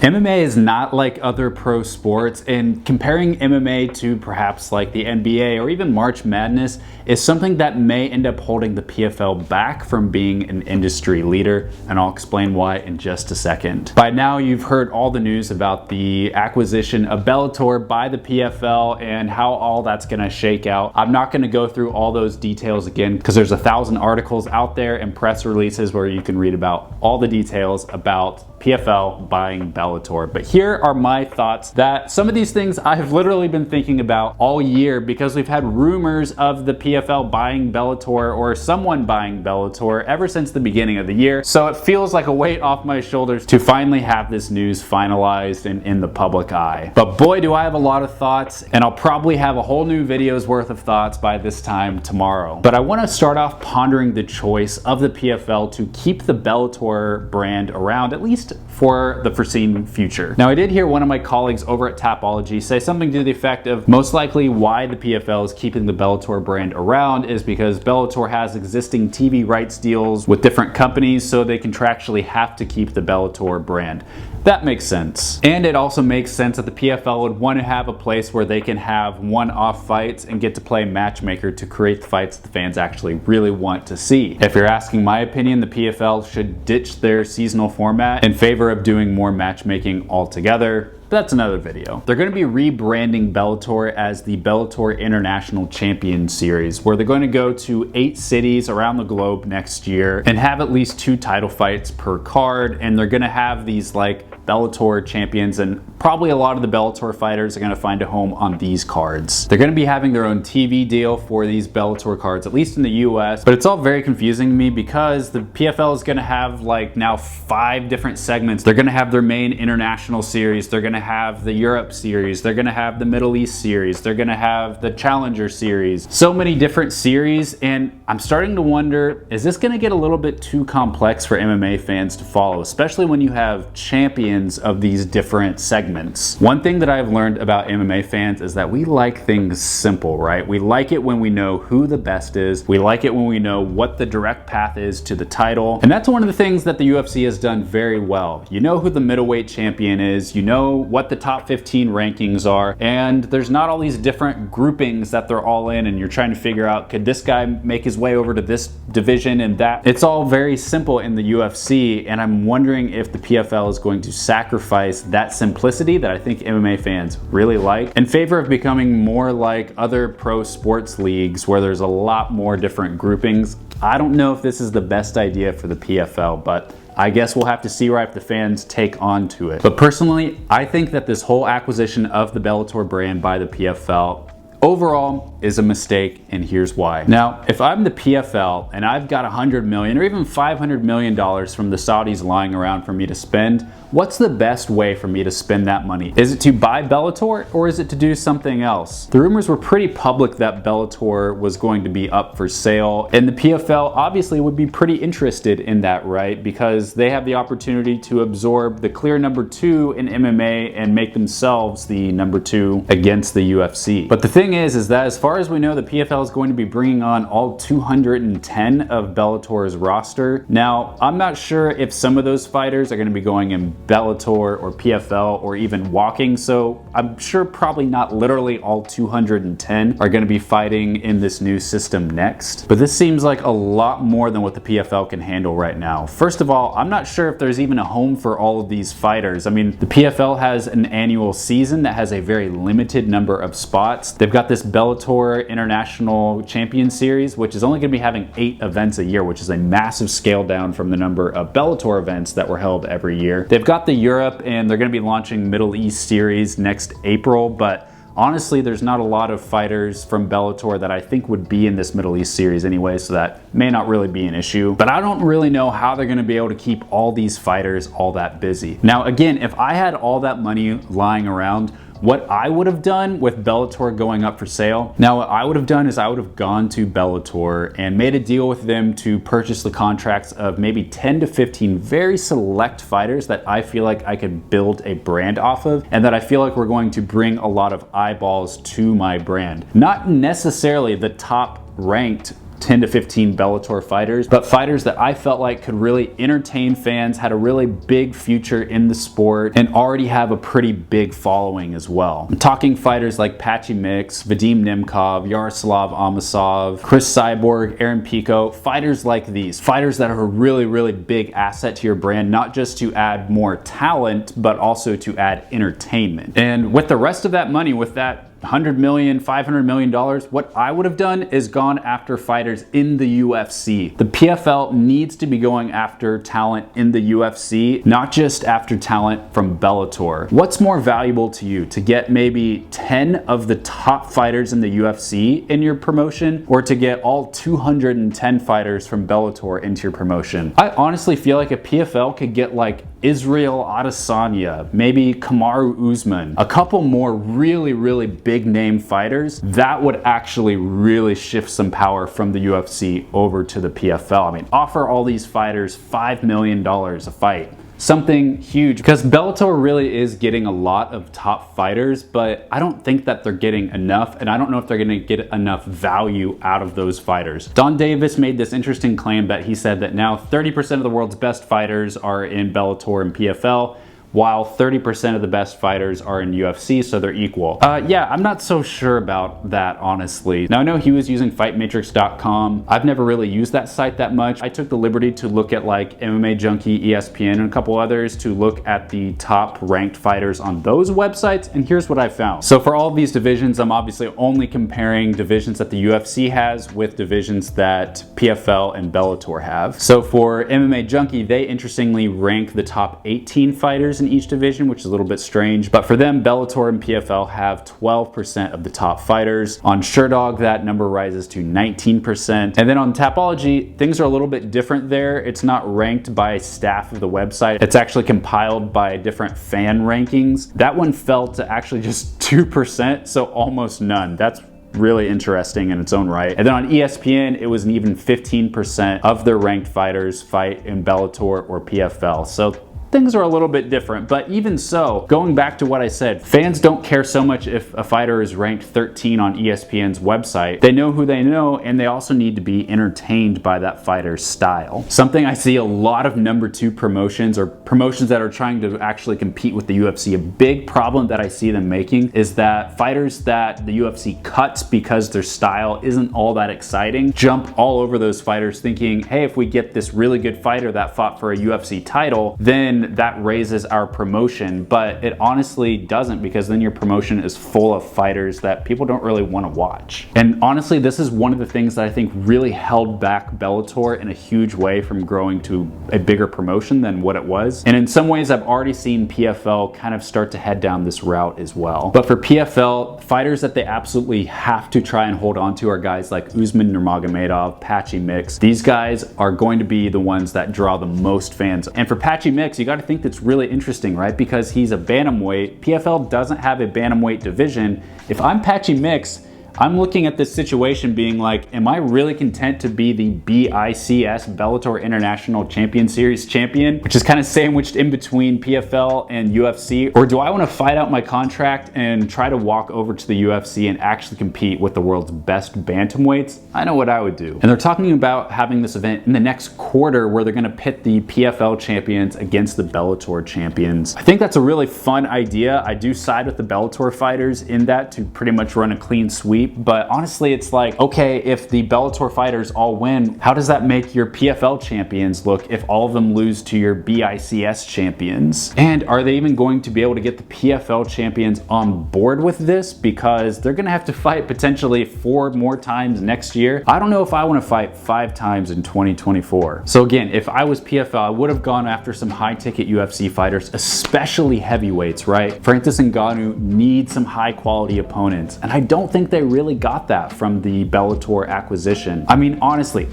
MMA is not like other pro sports, and comparing MMA to perhaps like the NBA or even March Madness is something that may end up holding the PFL back from being an industry leader, and I'll explain why in just a second. By now you've heard all the news about the acquisition of Bellator by the PFL and how all that's gonna shake out. I'm not gonna go through all those details again because there's 1,000 articles out there and press releases where you can read about all the details about PFL buying Bellator. But here are my thoughts that some of these things I have literally been thinking about all year because we've had rumors of the PFL buying Bellator or someone buying Bellator ever since the beginning of the year. So it feels like a weight off my shoulders to finally have this news finalized and in the public eye. But boy, do I have a lot of thoughts, and I'll probably have a whole new video's worth of thoughts by this time tomorrow. But I want to start off pondering the choice of the PFL to keep the Bellator brand around, at least for the foreseen future. Now, I did hear one of my colleagues over at Tapology say something to the effect of most likely why the PFL is keeping the Bellator brand around is because Bellator has existing TV rights deals with different companies, so they contractually have to keep the Bellator brand. That makes sense. And it also makes sense that the PFL would want to have a place where they can have one-off fights and get to play matchmaker to create the fights that the fans actually really want to see. If you're asking my opinion, the PFL should ditch their seasonal format in favor of doing more matchmaking altogether. That's another video. They're going to be rebranding Bellator as the Bellator International Champion Series, where they're going to go to 8 cities around the globe next year and have at least 2 title fights per card. And they're going to have these like Bellator champions, and probably a lot of the Bellator fighters are going to find a home on these cards. They're going to be having their own TV deal for these Bellator cards, at least in the US, but it's all very confusing to me because the PFL is going to have like now 5 different segments. They're going to have their main international series, they're going to have the Europe series, they're going to have the Middle East series, they're going to have the Challenger series. So many different series, and I'm starting to wonder, is this going to get a little bit too complex for MMA fans to follow, especially when you have champions of these different segments. One thing that I've learned about MMA fans is that we like things simple, right? We like it when we know who the best is. We like it when we know what the direct path is to the title. And that's one of the things that the UFC has done very well. You know who the middleweight champion is, you know what the top 15 rankings are, and there's not all these different groupings that they're all in and you're trying to figure out, could this guy make his way over to this division and that? It's all very simple in the UFC, and I'm wondering if the PFL is going to sacrifice that simplicity that I think MMA fans really like in favor of becoming more like other pro sports leagues where there's a lot more different groupings. I don't know if this is the best idea for the PFL, but I guess we'll have to see right if the fans take on to it. But personally, I think that this whole acquisition of the Bellator brand by the PFL overall is a mistake, and here's why. Now, if I'm the PFL and I've got $100 million or even $500 million from the Saudis lying around for me to spend, what's the best way for me to spend that money? Is it to buy Bellator or is it to do something else? The rumors were pretty public that Bellator was going to be up for sale, and the PFL obviously would be pretty interested in that, right? Because they have the opportunity to absorb the clear number 2 in MMA and make themselves the number 2 against the UFC. But the thing is that as far as we know, the PFL is going to be bringing on all 210 of Bellator's roster. Now, I'm not sure if some of those fighters are going to be going in Bellator or PFL or even walking, so I'm sure probably not literally all 210 are going to be fighting in this new system next. But this seems like a lot more than what the PFL can handle right now. First of all, I'm not sure if there's even a home for all of these fighters. I mean, the PFL has an annual season that has a very limited number of spots. They've got this Bellator International Champion Series, which is only going to be having 8 events a year, which is a massive scale down from the number of Bellator events that were held every year. They've got the Europe, and they're going to be launching Middle East Series next April, but honestly, there's not a lot of fighters from Bellator that I think would be in this Middle East Series anyway, so that may not really be an issue. But I don't really know how they're going to be able to keep all these fighters all that busy. Now, again, if I had all that money lying around, what I would have done with Bellator going up for sale, now what I would have done is I would have gone to Bellator and made a deal with them to purchase the contracts of maybe 10 to 15 very select fighters that I feel like I could build a brand off of, and that I feel like we're going to bring a lot of eyeballs to my brand. Not necessarily the top ranked 10 to 15 Bellator fighters, but fighters that I felt like could really entertain fans, had a really big future in the sport, and already have a pretty big following as well. I'm talking fighters like Patchy Mix, Vadim Nemkov, Yaroslav Amosov, Chris Cyborg, Aaron Pico, fighters like these. Fighters that are a really, really big asset to your brand, not just to add more talent, but also to add entertainment. And with the rest of that money, with that $100 million, $500 million, what I would have done is gone after fighters in the UFC. The PFL needs to be going after talent in the UFC, not just after talent from Bellator. What's more valuable to you, to get maybe 10 of the top fighters in the UFC in your promotion, or to get all 210 fighters from Bellator into your promotion? I honestly feel like a PFL could get like Israel Adesanya, maybe Kamaru Usman, a couple more really, really big name fighters. That would actually really shift some power from the UFC over to the PFL. I mean, offer all these fighters $5 million a fight. Something huge, because Bellator really is getting a lot of top fighters, but I don't think that they're getting enough, and I don't know if they're gonna get enough value out of those fighters. Don Davis made this interesting claim that he said that now 30% of the world's best fighters are in Bellator and PFL, while 30% of the best fighters are in UFC, so they're equal. Yeah, I'm not so sure about that, honestly. Now, I know he was using fightmatrix.com. I've never really used that site that much. I took the liberty to look at like MMA Junkie, ESPN, and a couple others to look at the top ranked fighters on those websites, and here's what I found. So for all of these divisions, I'm obviously only comparing divisions that the UFC has with divisions that PFL and Bellator have. So for MMA Junkie, they interestingly rank the top 18 fighters in each division, which is a little bit strange, but for them, Bellator and PFL have 12% of the top fighters. On SureDog, that number rises to 19%. And then on Tapology, things are a little bit different there. It's not ranked by staff of the website. It's actually compiled by different fan rankings. That one fell to actually just 2%, so almost none. That's really interesting in its own right. And then on ESPN, it was an even 15% of their ranked fighters fight in Bellator or PFL. So things are a little bit different, but even so, going back to what I said, fans don't care so much if a fighter is ranked 13 on ESPN's website. They know who they know, and they also need to be entertained by that fighter's style. Something I see a lot of number 2 promotions, or promotions that are trying to actually compete with the UFC, a big problem that I see them making is that fighters that the UFC cuts because their style isn't all that exciting jump all over those fighters thinking, hey, if we get this really good fighter that fought for a UFC title, then that raises our promotion. But it honestly doesn't, because then your promotion is full of fighters that people don't really want to watch. And honestly, this is one of the things that I think really held back Bellator in a huge way from growing to a bigger promotion than what it was. And in some ways, I've already seen PFL kind of start to head down this route as well. But for PFL, fighters that they absolutely have to try and hold on to are guys like Usman Nurmagomedov, Patchy Mix. These guys are going to be the ones that draw the most fans. And for Patchy Mix, you got to think that's really interesting, right? Because he's a bantamweight. PFL doesn't have a bantamweight division. If I'm Patchy Mix, I'm looking at this situation being like, am I really content to be the BICS Bellator International Champion Series champion, which is kind of sandwiched in between PFL and UFC? Or do I want to fight out my contract and try to walk over to the UFC and actually compete with the world's best bantamweights? I know what I would do. And they're talking about having this event in the next quarter where they're going to pit the PFL champions against the Bellator champions. I think that's a really fun idea. I do side with the Bellator fighters in that, to pretty much run a clean sweep. But honestly, it's like, okay, if the Bellator fighters all win, how does that make your PFL champions look if all of them lose to your BICS champions? And are they even going to be able to get the PFL champions on board with this? Because they're gonna have to fight potentially 4 more times next year. I don't know if I wanna fight 5 times in 2024. So again, if I was PFL, I would have gone after some high ticket UFC fighters, especially heavyweights, right? Francis Ngannou needs some high quality opponents. And I don't think they really got that from the Bellator acquisition. I mean, honestly,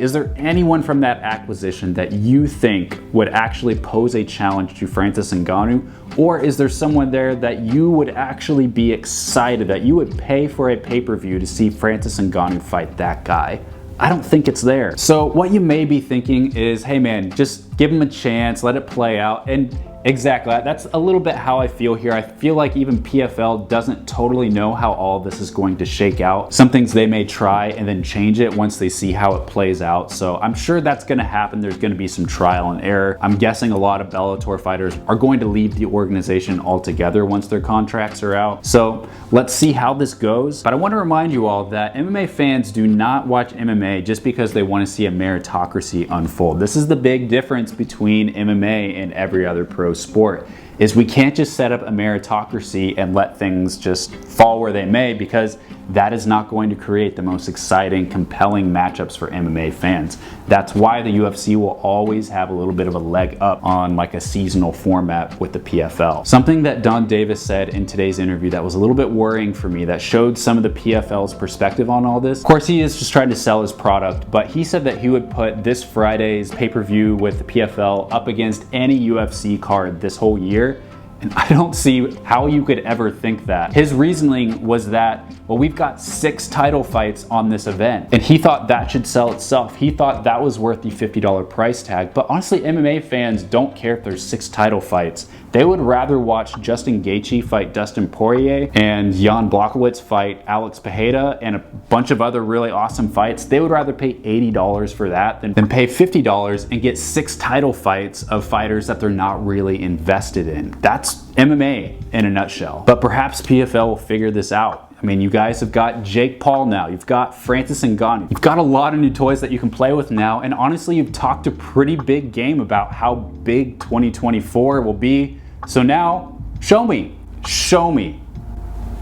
is there anyone from that acquisition that you think would actually pose a challenge to Francis Ngannou? Or is there someone there that you would actually be excited, that you would pay for a pay-per-view to see Francis Ngannou fight that guy? I don't think it's there. So what you may be thinking is, hey man, just give him a chance, let it play out. And Exactly. That's a little bit how I feel here. I feel like even PFL doesn't totally know how all of this is going to shake out. Some things they may try and then change it once they see how it plays out. So I'm sure that's going to happen. There's going to be some trial and error. I'm guessing a lot of Bellator fighters are going to leave the organization altogether once their contracts are out. So let's see how this goes. But I want to remind you all that MMA fans do not watch MMA just because they want to see a meritocracy unfold. This is the big difference between MMA and every other pro sport, is we can't just set up a meritocracy and let things just fall where they may, because that is not going to create the most exciting, compelling matchups for MMA fans. That's why the UFC will always have a little bit of a leg up on like a seasonal format with the PFL. Something that Don Davis said in today's interview that was a little bit worrying for me, that showed some of the PFL's perspective on all this. Of course, he is just trying to sell his product, but he said that he would put this Friday's pay-per-view with the PFL up against any UFC card this whole year. And I don't see how you could ever think that. His reasoning was that, well, we've got 6 title fights on this event, and he thought that should sell itself. He thought that was worth the $50 price tag. But honestly, MMA fans don't care if there's 6 title fights. They would rather watch Justin Gaethje fight Dustin Poirier and Jan Blachowicz fight Alex Pereira and a bunch of other really awesome fights. They would rather pay $80 for that than pay $50 and get 6 title fights of fighters that they're not really invested in. That's MMA in a nutshell. But perhaps PFL will figure this out. I mean, you guys have got Jake Paul now. You've got Francis Ngannou. You've got a lot of new toys that you can play with now. And honestly, you've talked a pretty big game about how big 2024 will be. So now, show me, show me,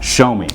show me.